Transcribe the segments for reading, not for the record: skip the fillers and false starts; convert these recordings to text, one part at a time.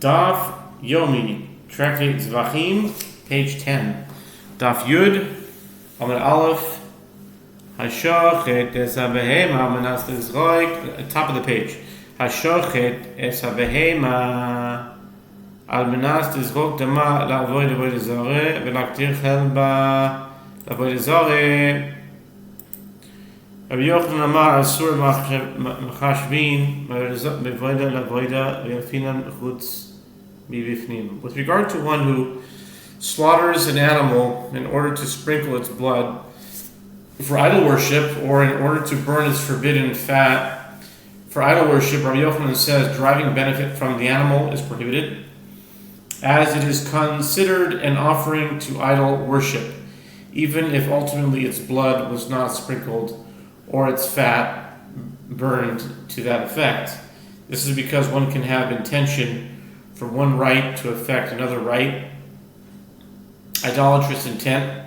Daf Yomi, Tractate Zevachim, page 10. Daf Yud, Amud Aleph, Hashochet es habehema menas lizroik, top of the page. Hashochet es habehema al menas lizroik dama la'avoid zare v'laktir chelba la'avoid zare. Rabbi Yochanan Amar Asur Machashvin Mevoida Lavoida V'Yafinan Chutz Mivifnim. With regard to one who slaughters an animal in order to sprinkle its blood for idol worship or in order to burn its forbidden fat for idol worship, Rabbi Yochanan says deriving benefit from the animal is prohibited, as it is considered an offering to idol worship, even if ultimately its blood was not sprinkled or its fat burned to that effect. This is because one can have intention for one rite to affect another rite, idolatrous intent,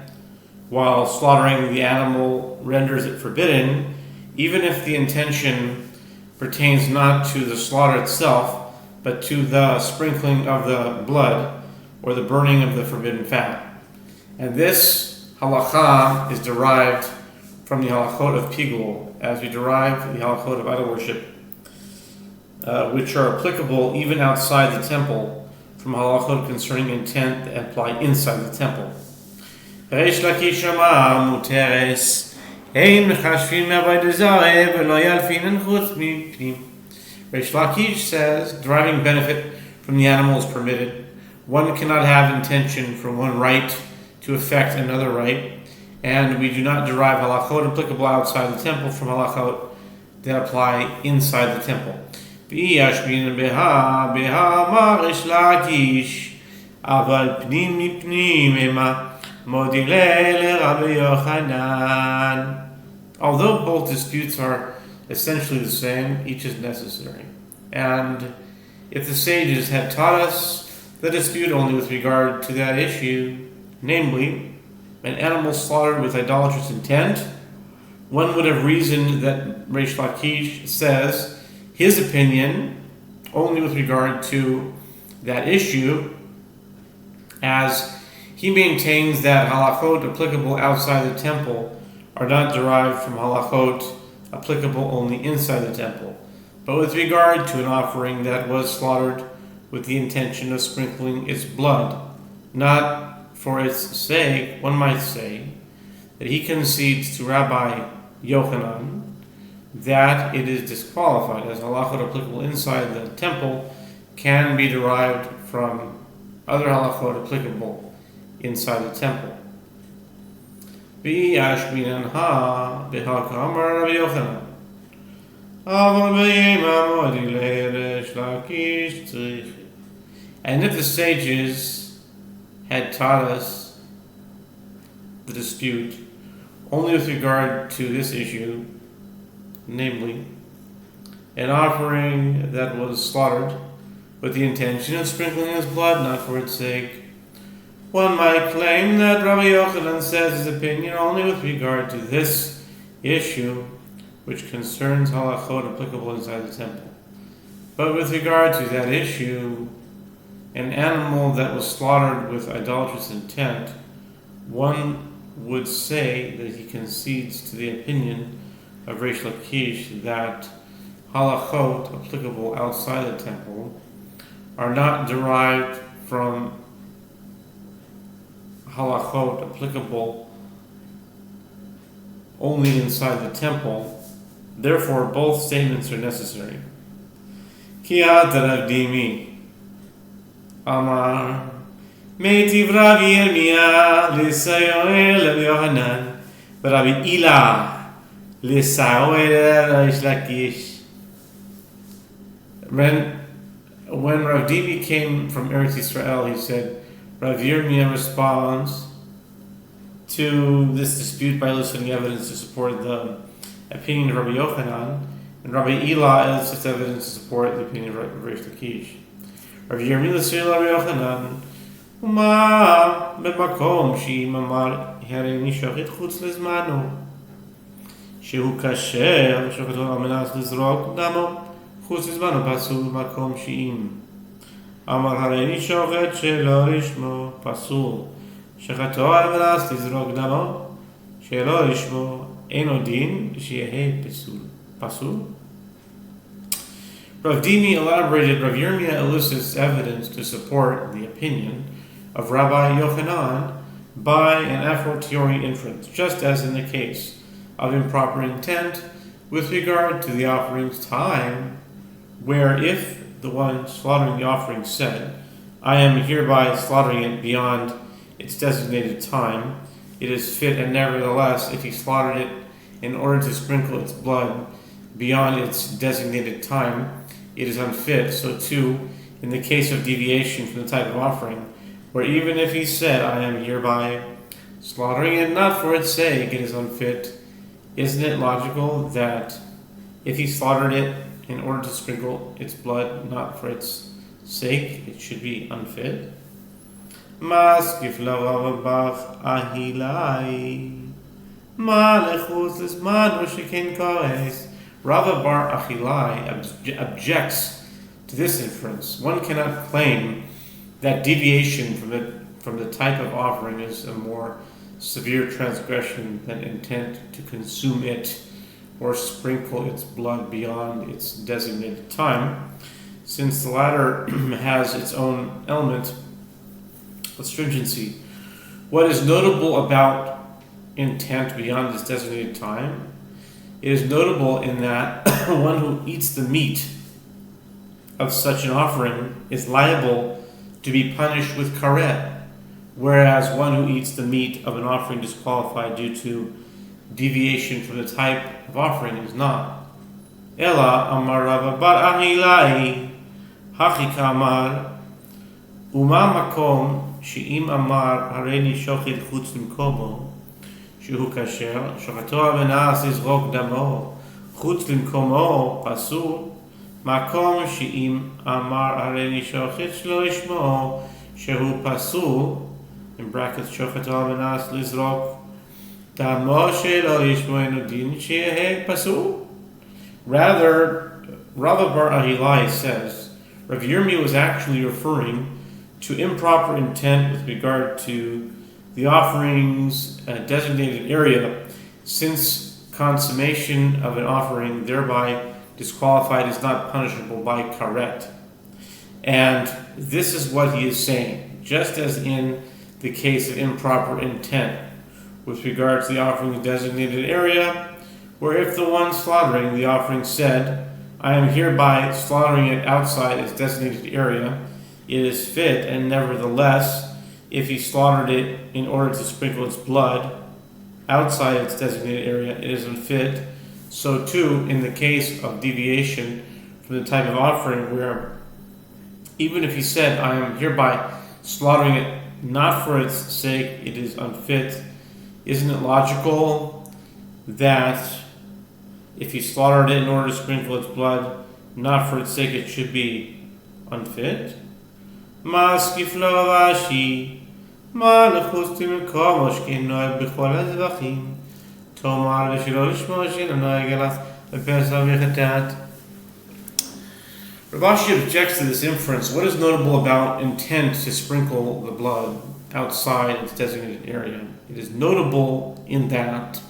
while slaughtering the animal renders it forbidden, even if the intention pertains not to the slaughter itself, but to the sprinkling of the blood or the burning of the forbidden fat. And this halakha is derived from the halachot of Pigul, as we derive the halachot of idol worship, which are applicable even outside the temple, from halachot concerning intent that apply inside the temple. Reish Lakish Amar Muteres Ein Mechashvin Me'avodah Zareh V'lo Yalfinan Chutz Mipnim. Reish Lakish says deriving benefit from the animal is permitted. One cannot have intention for one rite to affect another rite, and we do not derive halachot applicable outside the temple from halachot that apply inside the temple. Although both disputes are essentially the same, each is necessary. And if the sages had taught us the dispute only with regard to that issue, namely, an animal slaughtered with idolatrous intent, one would have reasoned that Reish Lakish says his opinion only with regard to that issue, as he maintains that halachot applicable outside the temple are not derived from halachot applicable only inside the temple, but with regard to an offering that was slaughtered with the intention of sprinkling its blood, not for its sake. One might say that he concedes to Rabbi Yochanan that it is disqualified, as halachot applicable inside the temple can be derived from other halachot applicable inside the temple. And if the sages had taught us the dispute only with regard to this issue, namely, an offering that was slaughtered with the intention of sprinkling his blood, not for its sake, one might claim that Rabbi Yochanan says his opinion only with regard to this issue, which concerns halachot applicable inside the temple. But with regard to that issue, an animal that was slaughtered with idolatrous intent, one would say that he concedes to the opinion of Reish Lakish that halachot applicable outside the temple are not derived from halachot applicable only inside the temple. Therefore, both statements are necessary. Kiat Ravdimi Amar Meitiv Rabbi Yirmiyah L'Sayoel Rabbi Yochanan Rabbi Ila L'Sayoel Reish Lakish. When Rav Dimi came from Eretz Yisrael, he said, Rabbi Yirmiyah responds to this dispute by listing evidence to support the opinion of Rabbi Yochanan, and Rabbi Ila lists evidence to support the opinion of Reish Lakish. Rabbi Yirmiyah l'sir Rabbi Yochanan, Uma b'makom she'im amar hareni shachit chutz lezmano, shehu kasher shachito al menas lizrok damo chutz lezmano pasul b'makom she'im אמר הריני שוחט שלא לשמו פסול. שחטו על מנס לזרוק דמו שלא לשמו אינו דין שיהיה פסול. Rav Dimi elaborated, Rav Yirmiyah elicits evidence to support the opinion of Rabbi Yochanan by an a fortiori inference, just as in the case of improper intent with regard to the offering's time, where if the one slaughtering the offering said, I am hereby slaughtering it beyond its designated time, it is fit, and nevertheless, if he slaughtered it in order to sprinkle its blood beyond its designated time, it is unfit. So too, in the case of deviation from the type of offering, where even if he said, I am hereby slaughtering it not for its sake, it is unfit, isn't it logical that if he slaughtered it in order to sprinkle its blood not for its sake, it should be unfit? Maskif lavavabach ahilai malechus lisman ushikin kares. Rava bar Achilai objects to this inference. One cannot claim that deviation from the type of offering is a more severe transgression than intent to consume it or sprinkle its blood beyond its designated time, since the latter has its own element of stringency. What is notable about intent beyond its designated time? It is notable in that one who eats the meat of such an offering is liable to be punished with karet, whereas one who eats the meat of an offering disqualified due to deviation from the type of offering is not. Ela amar Rava bar Ahilai hachi kamar uma makom she'im amar hareini shochid chutz limkomo שהוא כשר, שוחטו על מנס לזרוק דמו, חוץ למקומו פסול, מקום שאם אמר הריני שוחט שלא ישמעו, שהוא פסול, in brackets, שוחטו על מנס לזרוק דמו שלא ישמעו אינו דין שיהיה פסול. Rather, Rava bar Ahilai says, Rav Yirmiyah was actually referring to improper intent with regard to the offering's designated area, since consummation of an offering thereby disqualified is not punishable by karet. And this is what he is saying. Just as in the case of improper intent with regard to the offering's designated area, where if the one slaughtering the offering said, I am hereby slaughtering it outside its designated area, it is fit, and nevertheless, if he slaughtered it in order to sprinkle its blood outside its designated area, it is unfit. So too, in the case of deviation from the type of offering, where even if he said, I am hereby slaughtering it not for its sake, it is unfit. Isn't it logical that if he slaughtered it in order to sprinkle its blood not for its sake, it should be unfit? Maskif lo Rashi מה לחוץ למקום שכן נוהג בכל הזבחים תאמר ושלא לשמוע שאינו נוהג אלא בפסח וחטאת. Rav Ashi objects to this inference. What is notable about intent to sprinkle the blood outside its designated area? It is notable in that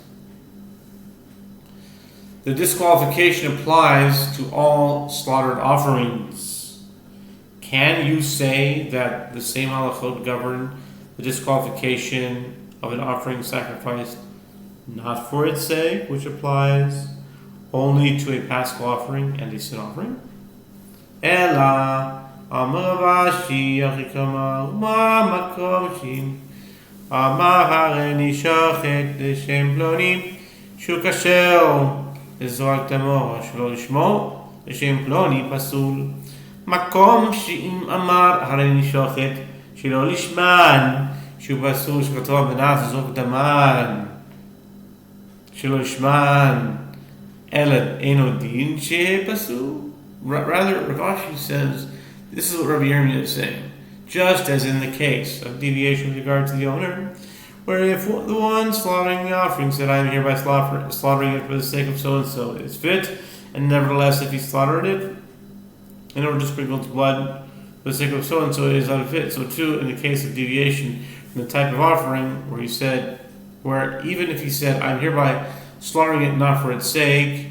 the disqualification applies to all slaughtered offerings. Can you say that the same halachot govern the disqualification of an offering sacrificed not for its sake, which applies only to a paschal offering and a sin offering? Ela amar Rashi achikama ma makom amar hareini shochet l'shem plonim shu kasher לזרוק דמו שלא לשמו לשם פלוני פסול. מקום שאם אמר הריני שוחט שלא לשמן שהוא פסול, שכתוב בנס לזרוק דמן שלא לשמן אלא אינו דין שיהיה פסול. Rather, Rav Ashi says this is what Rabbi Yirmiyah is saying, just as in the case of deviation with regard to the owner, where if the one slaughtering the offering said, I am hereby slaughtering it for the sake of so-and-so, it is fit, and nevertheless if he slaughtered it in order to sprinkle its blood for for the sake of so and so, it is unfit. So too, in the case of deviation from the type of offering, where even if he said, I'm hereby slaughtering it not for its sake,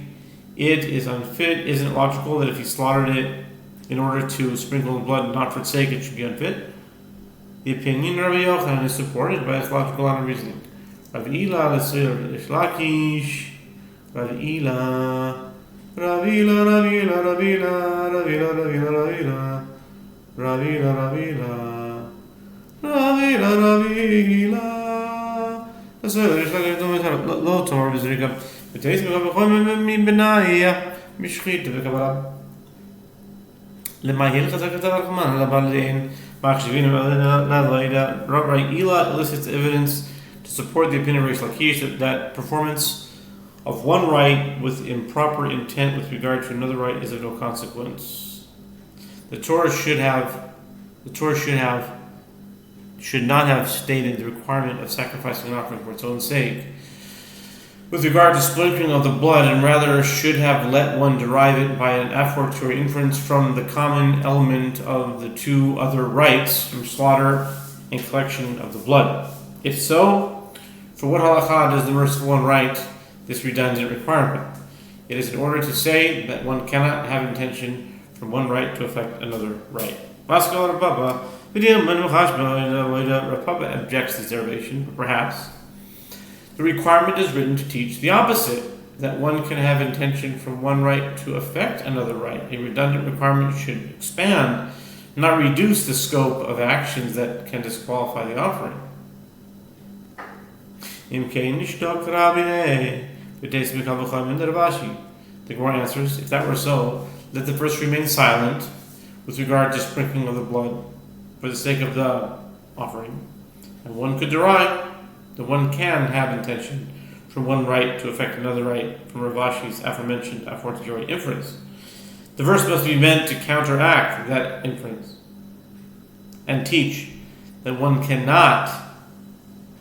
it is unfit. Isn't it logical that if he slaughtered it in order to sprinkle blood not for its sake, it should be unfit? The opinion of Rabbi Yochanan is supported by its logical line of reasoning. Rabbi Ila, Rabbi Lakish, Rabbi Ila, Rabbi Ila, Rabbi Ila, Rabbi Ila, Rabbi Ila, Rabbi Ila, Rabbi Ila, Rabbi Ila, Rabbi Ila, Rabbi Ila. That's it. Lo Torah v'zrika. V'teis b'chol min b'nai mishchit v'kabala. L'mayil chazak v'tavachman l'baldein machshivin l'layda. Rabbi Ila elicits evidence to support the opinion of Reish Lakish that performance of one rite with improper intent with regard to another rite is of no consequence. The Torah should not have stated the requirement of sacrificing an offering for its own sake with regard to sprinkling of the blood, and rather should have let one derive it by an aforetory inference from the common element of the two other rites, from slaughter and collection of the blood. If so, for what halakha does the merciful one write this redundant requirement? It is in order to say that one cannot have intention from one rite to affect another rite. Rapapa objects to this derivation, but perhaps the requirement is written to teach the opposite, that one can have intention from one rite to affect another rite. A redundant requirement should expand, not reduce the scope of actions that can disqualify the offering. The Gemara answers, if that were so, let the first remain silent with regard to sprinkling of the blood for the sake of the offering, and one could derive that one can have intention from one rite to affect another rite from Rav Ashi's aforementioned aforetory inference. The verse must be meant to counteract that inference and teach that one cannot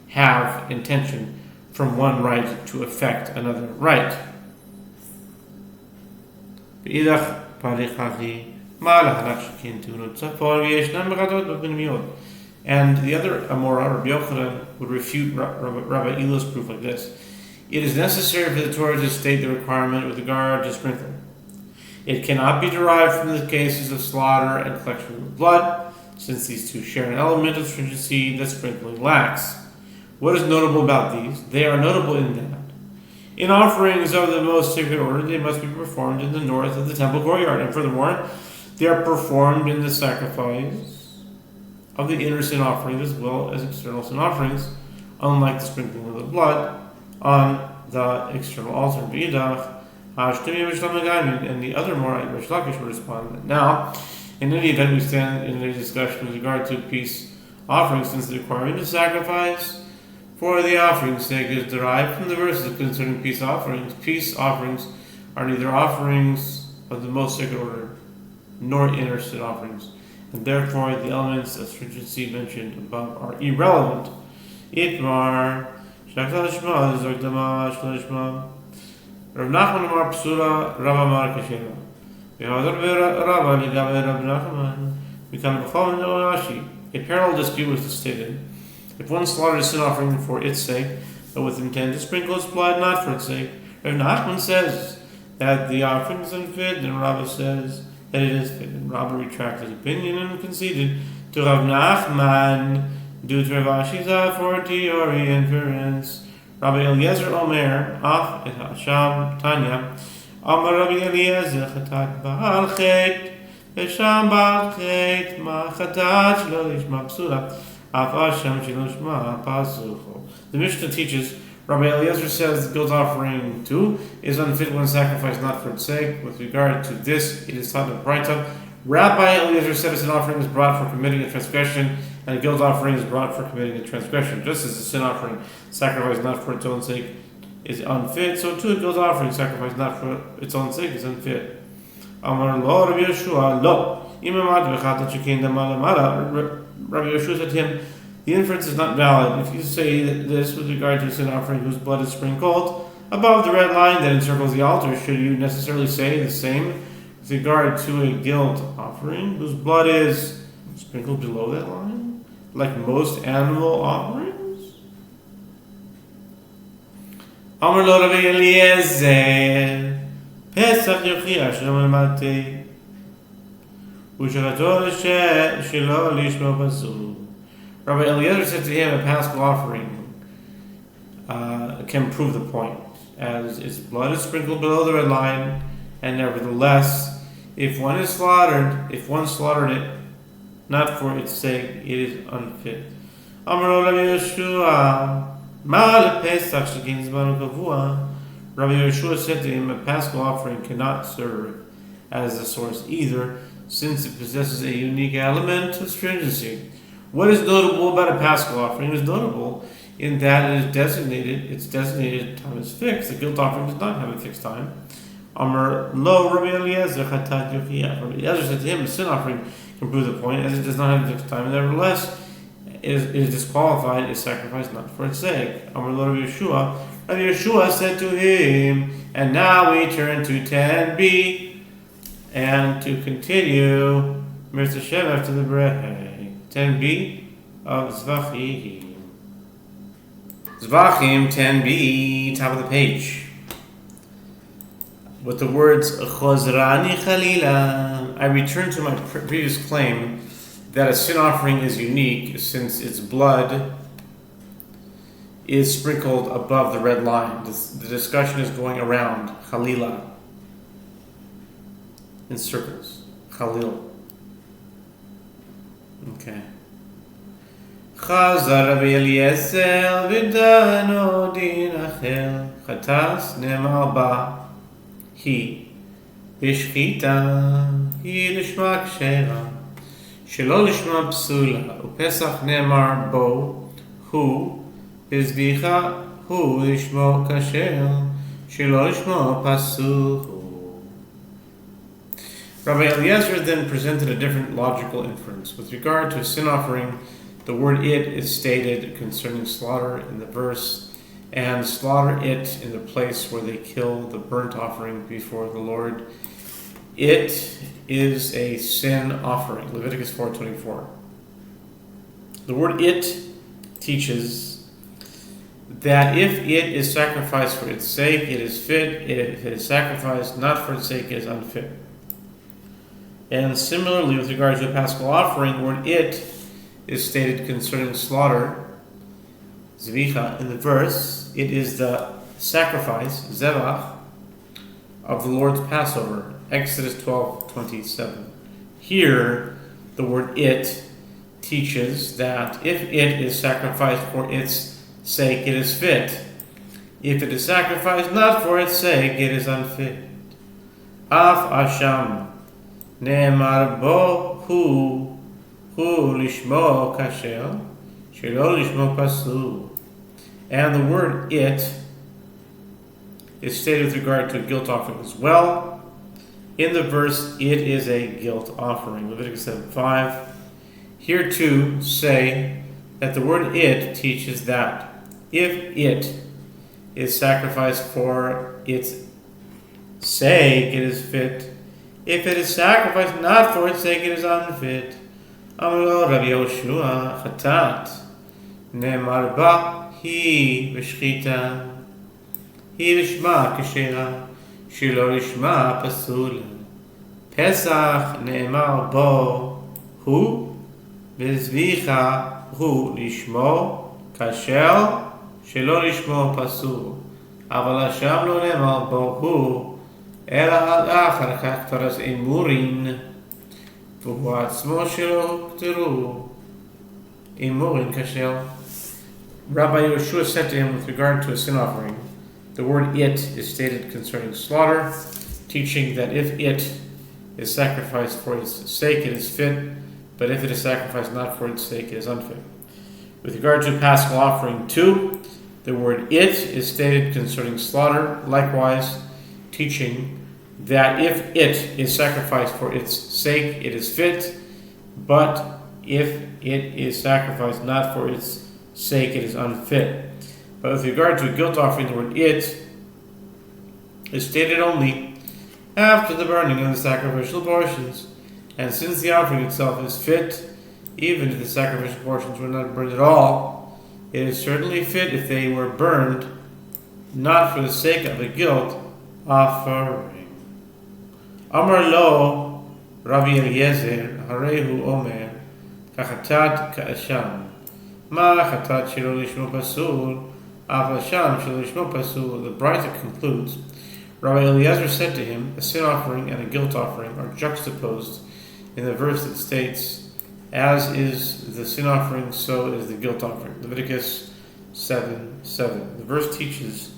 have intention from one rite to affect another rite. And the other Amora, Rabbi Yochanan, would refute Rabbi Ila's proof like this. It is necessary for the Torah to state the requirement with regard to sprinkling. It cannot be derived from the cases of slaughter and collection of blood, since these two share an element of stringency that sprinkling lacks. What is notable about these? They are notable in that in offerings of the most sacred order, they must be performed in the north of the temple courtyard, and furthermore, they are performed in the sacrifice of the inner sin offerings as well as external sin offerings, unlike the sprinkling of the blood on the external altar. And the other more Reish Lakish will respond. Now, in any event, we stand in a discussion with regard to peace offerings, since the requirement of sacrifice for the offering's sake is derived from the verses concerning peace offerings. Peace offerings are neither offerings of the most sacred order nor inner sin offerings, and therefore the elements of stringency mentioned above are irrelevant. Itmar Shakta Lishma Zogdama Shlishma Rav Nachman Amar Psula Rav Amar Kesheva Yehoshua Rav Ligabe Rav Nachman Mikam B'chol and Rashi. A parallel dispute was stated. If one slaughtered a sin offering for its sake, but with intent to sprinkle its blood not for its sake, Rav Nachman says that the offering is unfit, and Rabbah says that it is fit. And Rabbah retracted his opinion and conceded to Rav Nachman due to Rav Ashi's aforetory inference. Rabbi Eliezer Omer, Af et Hasham Tanya, Amar Rabbi Eliezer Chatat Baal Chet, Vesham Baal Chet, Ma Chatat Shlo Lishma Psula. The Mishnah teaches, Rabbi Eliezer says the guilt offering too is unfit when sacrificed not for its sake. With regard to this, it is taught in Braita. Rabbi Eliezer said a sin offering is brought for committing a transgression, and a guilt offering is brought for committing a transgression. Just as a sin offering sacrificed not for its own sake is unfit, so too a guilt offering sacrificed not for its own sake is unfit. Amar lo Rabbi Yehoshua lo imamad v'chatat shekein damala. Rabbi Yehoshua said to him, the inference is not valid. If you say this with regard to a sin offering whose blood is sprinkled above the red line that encircles the altar, should you necessarily say the same with regard to a guilt offering whose blood is sprinkled below that line, like most animal offerings? Amar lo Rabbi Eliezer, Pesach yochia shalom almati, u'sharato shelo lishmo pasul. Rabbi Eliezer said to him, a paschal offering can prove the point, as its blood is sprinkled below the red line, and nevertheless, if one slaughtered it, not for its sake, it is unfit. Amar lo Rabbi Yehoshua, ma lepesach shekin zmanu kavua. Rabbi Yehoshua said to him, a paschal offering cannot serve as the source either, since it possesses a unique element of stringency. What is notable about a paschal offering? It is notable in that its designated time is fixed. The guilt offering does not have a fixed time. Amar lo Rabbi Eliezer chatat yochia. Rabbi Eliezer said to him, a sin offering can prove the point, as it does not have a fixed time, and nevertheless it is disqualified, is sacrificed not for its sake. Amar lo Rabbi Yehoshua. Rabbi Yehoshua said to him, and now we turn to 10b, and to continue Mirz Hashem after the break. 10b of Zevachim. Zevachim 10b, top of the page. With the words Chozrani Chalila, I return to my previous claim that a sin offering is unique since its blood is sprinkled above the red line. The discussion is going around Chalila in circles. Khalil. Okay. Chazar Rabbi Eliezer v'dano din acher chatas nemar ba hi b'shchita hi lishma kshera shelo lishma psula u'pesach nemar bo hu b'zbicha hu lishmo kasher shelo lishmo pasul. Rabbi Eliezer then presented a different logical inference. With regard to a sin offering, the word it is stated concerning slaughter in the verse, and slaughter it in the place where they kill the burnt offering before the Lord. It is a sin offering. Leviticus 4:24. The word it teaches that if it is sacrificed for its sake, it is fit. If it is sacrificed not for its sake, it is unfit. And similarly, with regard to a paschal offering, the word it is stated concerning slaughter, zvicha, in the verse. It is the sacrifice, zevach, of the Lord's Passover, Exodus 12:27. Here, the word it teaches that if it is sacrificed for its sake, it is fit. If it is sacrificed not for its sake, it is unfit. Af asham Ne'emar bo hu lishmo kasher shelo lishmo pasul. And the word it is stated with regard to a guilt offering as well. In the verse, it is a guilt offering. Leviticus 7:5. Here too say that the word it teaches that if it is sacrificed for its sake, it is fit. If it is sacrificed not for its sake, it is unfit. Amar lo Rabbi Yehoshua chatat ne'emar ba hi b'shchita hi lishma keshera shelo lishma pasul. Pesach ne'emar bo hu b'zvicha hu lishmo kasher shelo lishmo pasul. Aval hasham lo ne'emar bo hu אלא עד אחר כך תרס אמורין, והוא עצמו שלא הוקטרו אמורין כשר. Rabbi Yehoshua said to him with regard to a sin offering, the word it is stated concerning slaughter, teaching that if it is sacrificed for its sake, it is fit, but if it is sacrificed not for its sake, it is unfit. With regard to paschal offering too, the word it is stated concerning slaughter, likewise teaching that if it is sacrificed for its sake, it is fit, but if it is sacrificed not for its sake, it is unfit. But with regard to a guilt offering, the word it is stated only after the burning of the sacrificial portions, and since the offering itself is fit, even if the sacrificial portions were not burned at all, it is certainly fit if they were burned, not for the sake of a guilt offering. Amar lo Rabbi Eliezer, Harehu Omer, Kachatat Ka'asham, Ma Chatat Shelo Lishmo Pasul, Af Asham Shelo Lishmo Pasul. The Brisa concludes, Rabbi Eliezer said to him, a sin offering and a guilt offering are juxtaposed in the verse that states, as is the sin offering, so is the guilt offering. Leviticus 7:7. The verse teaches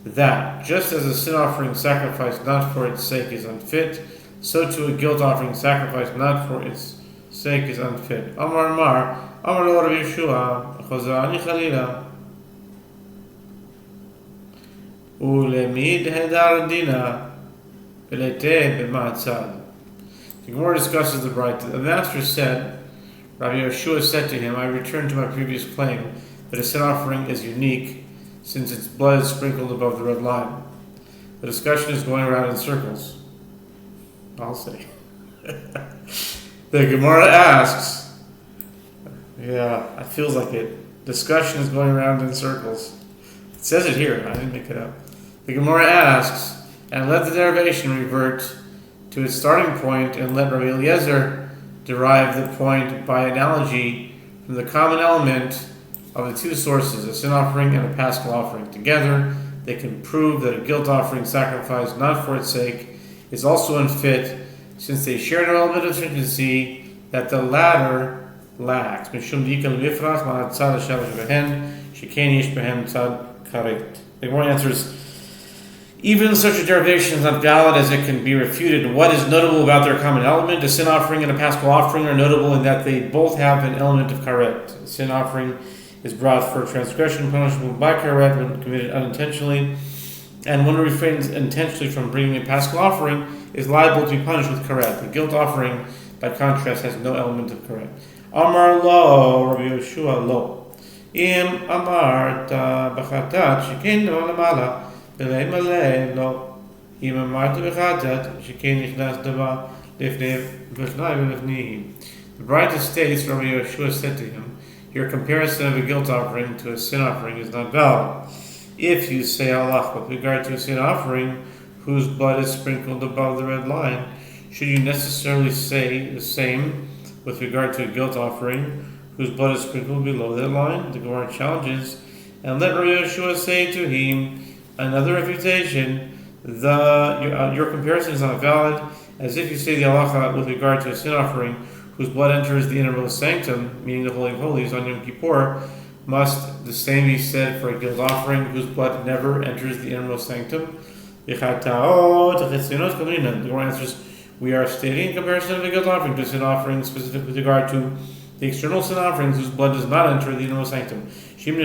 that just as a sin offering sacrificed not for its sake is unfit, so too a guilt offering sacrificed not for its sake is unfit. Amar Mar, Amar Lo Rabbi Yehoshua, Chozani Chalila, Ulemid Hedar Dina, Belete B'Ma'atzad. The Gemara discusses the Brita. The master said, Rabbi Yehoshua said to him, I return to my previous claim that a sin offering is unique since its blood is sprinkled above the red line. The discussion is going around in circles. I'll say. The Gemara asks, yeah, it feels like it. Discussion is going around in circles. It says it here, I didn't make it up. The Gemara asks, and let the derivation revert to its starting point, and let Rabbi Eliezer derive the point by analogy from the common element of the two sources, a sin offering and a paschal offering. Together, they can prove that a guilt offering sacrificed not for its sake is also unfit, since they share an element of stringency that the latter lacks. The Gemara answers, even such a derivation is not valid as it can be refuted. And what is notable about their common element? A sin offering and a paschal offering are notable in that they both have an element of karet. A sin offering is brought for transgression, punishable by karet when committed unintentionally, and one who refrains intentionally from bringing a paschal offering is liable to be punished with karet. The guilt offering, by contrast, has no element of karet. Amar lo, Rabbi Yehoshua lo. Im amarta b'chatat sheken lamala. The Brita states, Rabbi Yehoshua said to him, your comparison of a guilt offering to a sin offering is not valid. If you say Allah with regard to a sin offering whose blood is sprinkled above the red line, should you necessarily say the same with regard to a guilt offering whose blood is sprinkled below that line? The Gemara challenges, and let Rabbi Yehoshua say to him, another refutation, your comparison is not valid, as if you say the halacha with regard to a sin offering whose blood enters the innermost sanctum, meaning the Holy of Holies on Yom Kippur, must the same be said for a guilt offering whose blood never enters the innermost sanctum? The Gemara answers, we are stating in comparison of a guilt offering to a sin offering specific with regard to the external sin offerings whose blood does not enter the innermost sanctum. The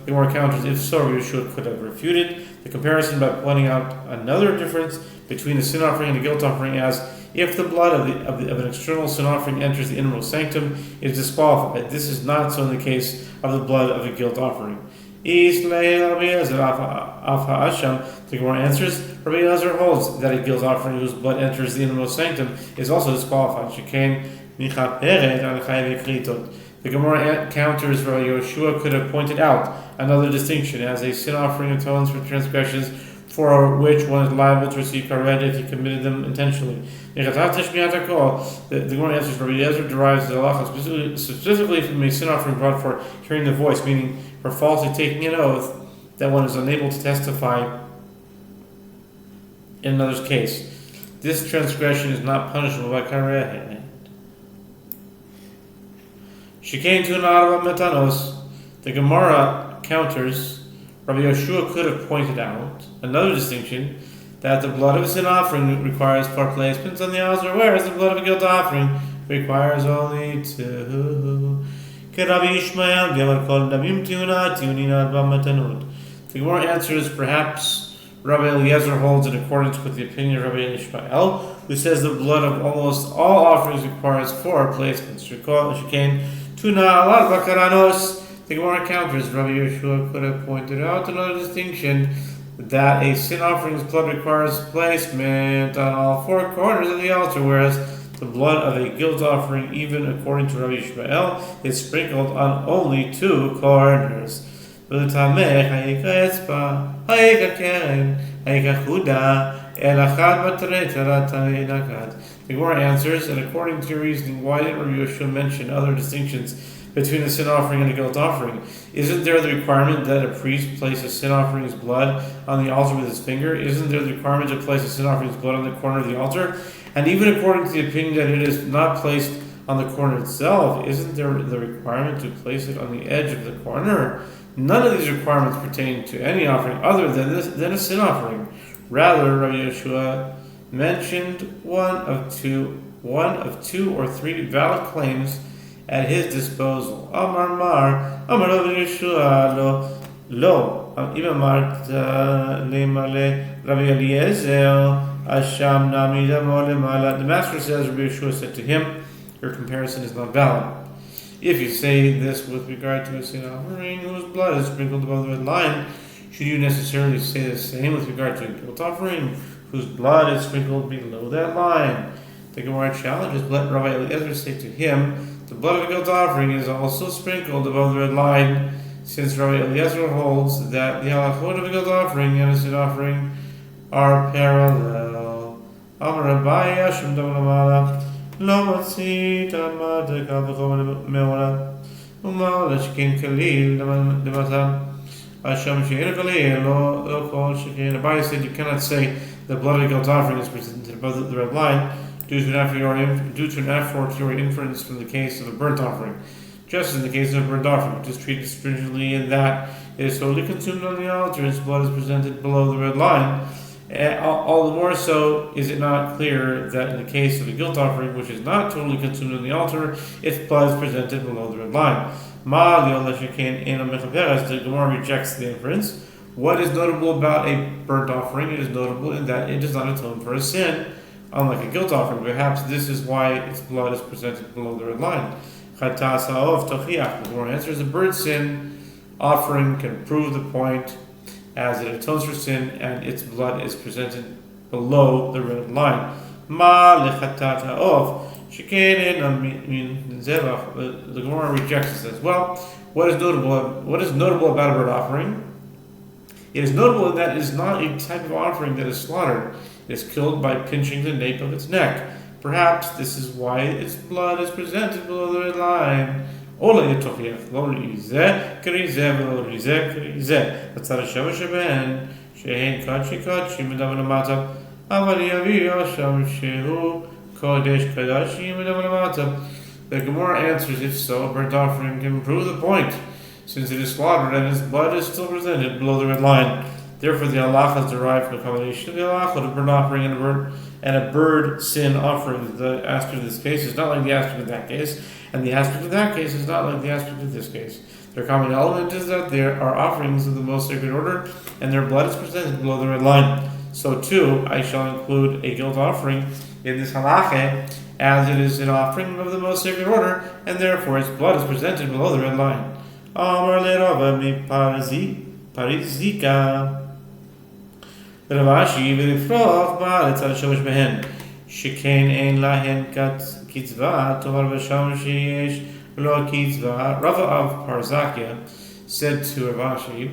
Gemara counters, if so, Yehoshua could have refuted the comparison by pointing out another difference between the sin offering and the guilt offering, as if the blood of an external sin offering enters the innermost sanctum, it is disqualified. This is not so in the case of the blood of a guilt offering. The Gemara answers, Rabbi Eliezer holds that a guilt offering whose blood enters the innermost sanctum is also disqualified. The Gemara counters, Rabbi Yehoshua could have pointed out another distinction, as a sin offering atones for transgressions for which one is liable to receive karet if he committed them intentionally. The Gemara answers, Rabbi Eliezer derives the halacha specifically from a sin offering brought for hearing the voice, meaning for falsely taking an oath that one is unable to testify in another's case. This transgression is not punishable by karet. The Gemara counters, Rabbi Yehoshua could have pointed out another distinction, that the blood of a sin offering requires 4 placements on the altar, whereas the blood of a guilt offering requires only 2. The Gemara answers, perhaps Rabbi Eliezer holds in accordance with the opinion of Rabbi Ishmael, who says the blood of almost all offerings requires 4 placements. The Gemara counters, Rabbi Yehoshua could have pointed out another distinction, that a sin offering's blood requires placement on all 4 corners of the altar, whereas The blood of a guilt offering, even according to Rabbi Yishmael, is sprinkled on only 2 corners. The Gemara answers, and according to your reasoning, why didn't Rabbi Yehoshua mention other distinctions between a sin offering and a guilt offering? Isn't there the requirement that a priest place a sin offering's blood on the altar with his finger? Isn't there the requirement to place a sin offering's blood on the corner of the altar? And even according to the opinion that it is not placed on the corner itself, isn't there the requirement to place it on the edge of the corner? None of these requirements pertain to any offering other than a sin offering. Rather, Rabbi Yehoshua mentioned one of two or three valid claims at his disposal. Amar Mar, Amar Rabbi Yehoshua, lo, Imamart lemale Rabbi Eliezer, Asham nami lemala. The master says, Rabbi Yehoshua said to him, your comparison is not valid. If you say this with regard to a sin offering whose blood is sprinkled above the red line, should you necessarily say the same with regard to a guilt offering whose blood is sprinkled below that line? The Gemara challenges, let Rabbi Eliezer say to him, the blood of a guilt offering is also sprinkled above the red line, since Rabbi Eliezer holds that the halachot of a guilt offering and a sin offering are parallel. Amar Rabbi Yashim Damala. לא מצית עמד קו וחומר מעולה ומעולה שכן כליל למטה השם שאין כליל לא כל שכן. Rabbi said you cannot say the blood of guilt offering is presented above the red line due to an a fortiori inference from the case of a burnt offering, just as in the case of a burnt offering, which is treated stringently in that it is totally consumed on the altar, its blood is presented below the red line. All the more so is it not clear that in the case of a guilt offering, which is not totally consumed on the altar, its blood is presented below the red line. The Gemara rejects the inference. What is notable about a burnt offering? It is notable in that it does not atone for a sin, unlike a guilt offering. Perhaps this is why its blood is presented below the red line. The Gemara answers, a burnt sin offering can prove the point, as it atones for sin and its blood is presented below the red line. The Gemara rejects this as well. What is notable about a burnt offering? It is notable in that it is not a type of offering that is slaughtered. It is killed by pinching the nape of its neck. Perhaps this is why its blood is presented below the red line. Ola yetochiach lo rizeh k'rizeh v'lo rizeh k'rizeh v'tzad hashava sheben she'hen kadshi medav lamata aval yavi yasham shehu kodesh kadashim medav lamata. The Gemara answers, if so, a burnt offering can prove the point, since it is slaughtered and its blood is still presented below the red line. Therefore, the halacha is derived from the combination of the halacha of a burnt offering and a bird sin offering. The aspect of this case is not like the aspect of that case, and the aspect of that case is not like the aspect of this case. Their common element is that there are offerings of the most sacred order, and their blood is presented below the red line. So too, I shall include a guilt offering in this halacha, as it is an offering of the most sacred order, and therefore its blood is presented below the red line. Amar le Rava mi parizika. Ravashi v'lifroch ba'aretz al shomesh behen. Shekain ein lahen kitzvah tovar v'sham sheyesh lo kitzvah. Rava of Parzakia said to Ravashi,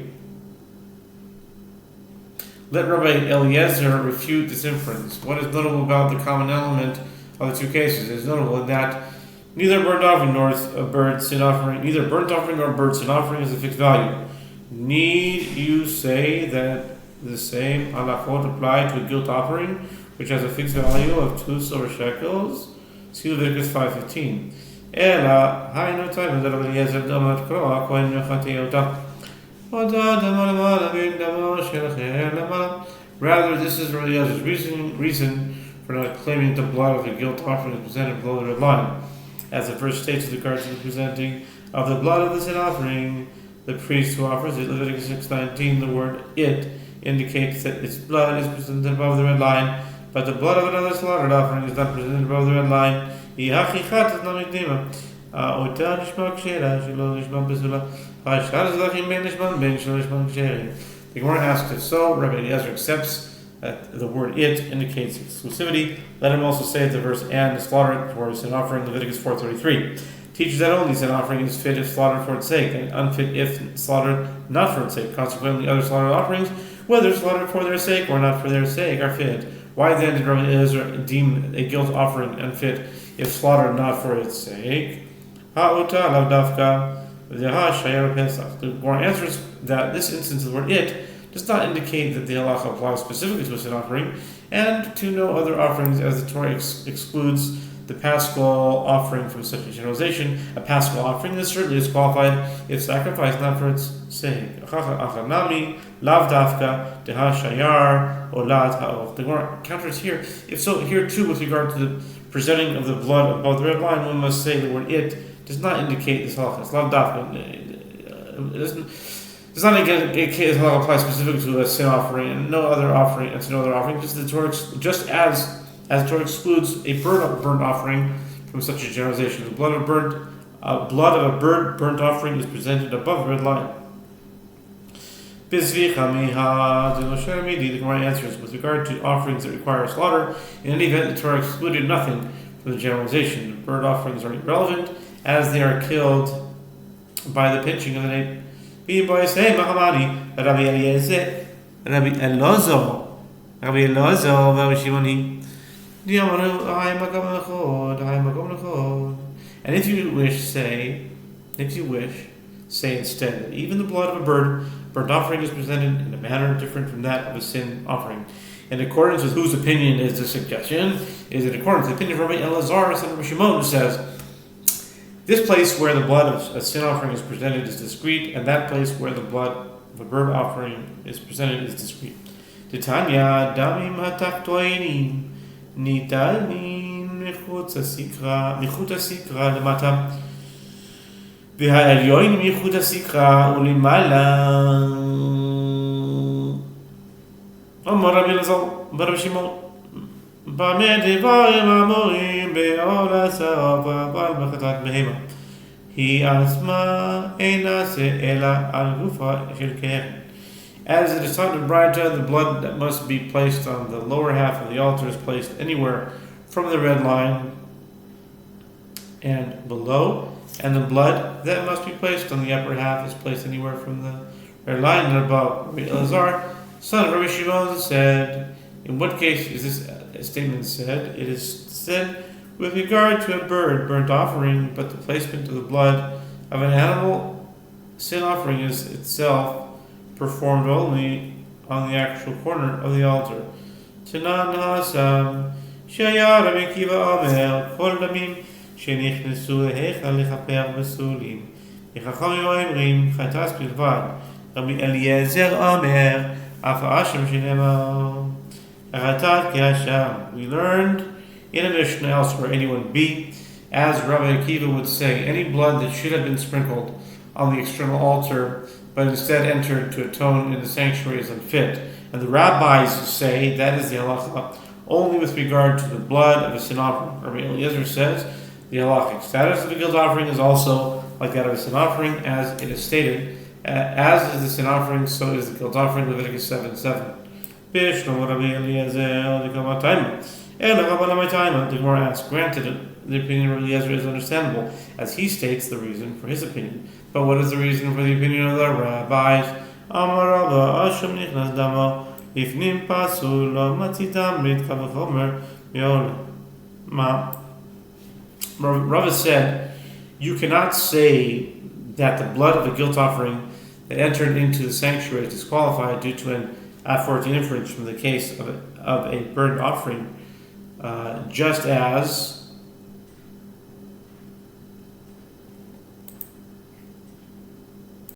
let Rabbi Eliezer refute this inference. What is notable about the common element of the two cases? It is notable in that neither burnt offering nor a bird sin offering, neither burnt offering nor bird sin offering is a fixed value. Need you say that the same halachot apply to a guilt offering, which has a fixed value of 2 silver shekels? See Leviticus 5:15. Ela haynu time that Rabbi Eliezer damat kroa kohen mechateyota. Rather, this is Rabbi Eliezer's reason for not claiming the blood of the guilt offering is presented below the red line. As the verse states with regard to the presenting of the blood of the sin offering, the priest who offers it, Leviticus 6:19, the word "it" indicates that its blood is presented above the red line, but the blood of another slaughtered offering is not presented above the red line. The Gemara asks, if so, Rabbi Eliezer accepts The word "it" indicates exclusivity. Let him also say at the verse "and slaughter it for a sin offering." Leviticus 4:33 teaches that only sin offering is fit if slaughtered for its sake, and unfit if slaughtered not for its sake. Consequently, other slaughtered offerings, whether slaughtered for their sake or not for their sake, are fit. Why then did Rabbi Eliezer deem a guilt offering unfit if slaughtered not for its sake? Ha'uta lav dafka v'deha shayar pesach. The Gemara answers that this instance of the word "it" does not indicate that the halacha applies specifically to a sin offering and to no other offerings, as the Torah excludes the paschal offering from such a generalization. A paschal offering is certainly disqualified if sacrificed not for its sake. The Gemara counters here. If so, here too, with regard to the presenting of the blood above the red line, one must say the word "it" does not indicate this halacha. It's lav dafka. It does not indicate this halacha applies specifically to a sin offering and no other offering, and to no other offering, just as the Torah excludes a burnt offering from such a generalization. The blood of a bird burnt offering is presented above the red line. The Gemara answers, with regard to offerings that require slaughter, in any event, the Torah excluded nothing from the generalization. The bird offerings are irrelevant as they are killed by the pinching of the nape. And if you wish, say instead that even the blood of a burnt offering is presented in a manner different from that of a sin offering. In accordance with whose opinion is the suggestion? Is it according to the opinion of Rabbi Elazar, son of Rabbi Shimon, who says, this place where the blood of a sin offering is presented is discreet, and that place where the blood of a burnt offering is presented is discreet. Titania damim hatachtoinim nitalim michutz hasikra lemata v'ha'elyoin michutz hasikra ulimala. Amar Rabbi Elazar bar Rabbi Shimon b'ameh devarim amorim be'ola sa'ava bal b'chatat behema hi asma eina se'ela al gufa shel kehen. As it is taught in Braita, the blood that must be placed on the lower half of the altar is placed anywhere from the red line and below, and the blood that must be placed on the upper half is placed anywhere from the red line and above. Rabbi Elazar, son of Rabbi Shimon, said, in what case is this statement said? It is said with regard to a bird burnt offering, but the placement of the blood of an animal sin offering is itself performed only on the actual corner of the altar. Tanan Hasam Shaya Rabbi Kiva Omer Kol Damim Shenichnesu Lehecha Lechaper Besulim Yechachamim Oimrim Chatas Bilvad Rabbi Eliezer Omer Afa Hashem Shenema Aratat Kehasham. We learned in a Mishnah elsewhere, anyone B, as Rabbi Akiva would say, any blood that should have been sprinkled on the external altar but instead entered to atone in the sanctuary is unfit. And the rabbis say that is the halacha only with regard to the blood of a sin offering. Rabbi Eliezer says the halachic status of a guilt offering is also like that of a sin offering, as it is stated, as is the sin offering, so is the guilt offering, Leviticus 7:7. The Gemara asks, granted, the opinion of Rabbi Eliezer is understandable, as he states the reason for his opinion. But what is the reason for the opinion of the rabbis? Amar Rabba Hashem nichnas damo lifnim pasul lo matzitam mitka v'chomer Rava said, you cannot say that the blood of a guilt offering that entered into the sanctuary is disqualified due to an aforementioned inference from the case of a burnt offering, just as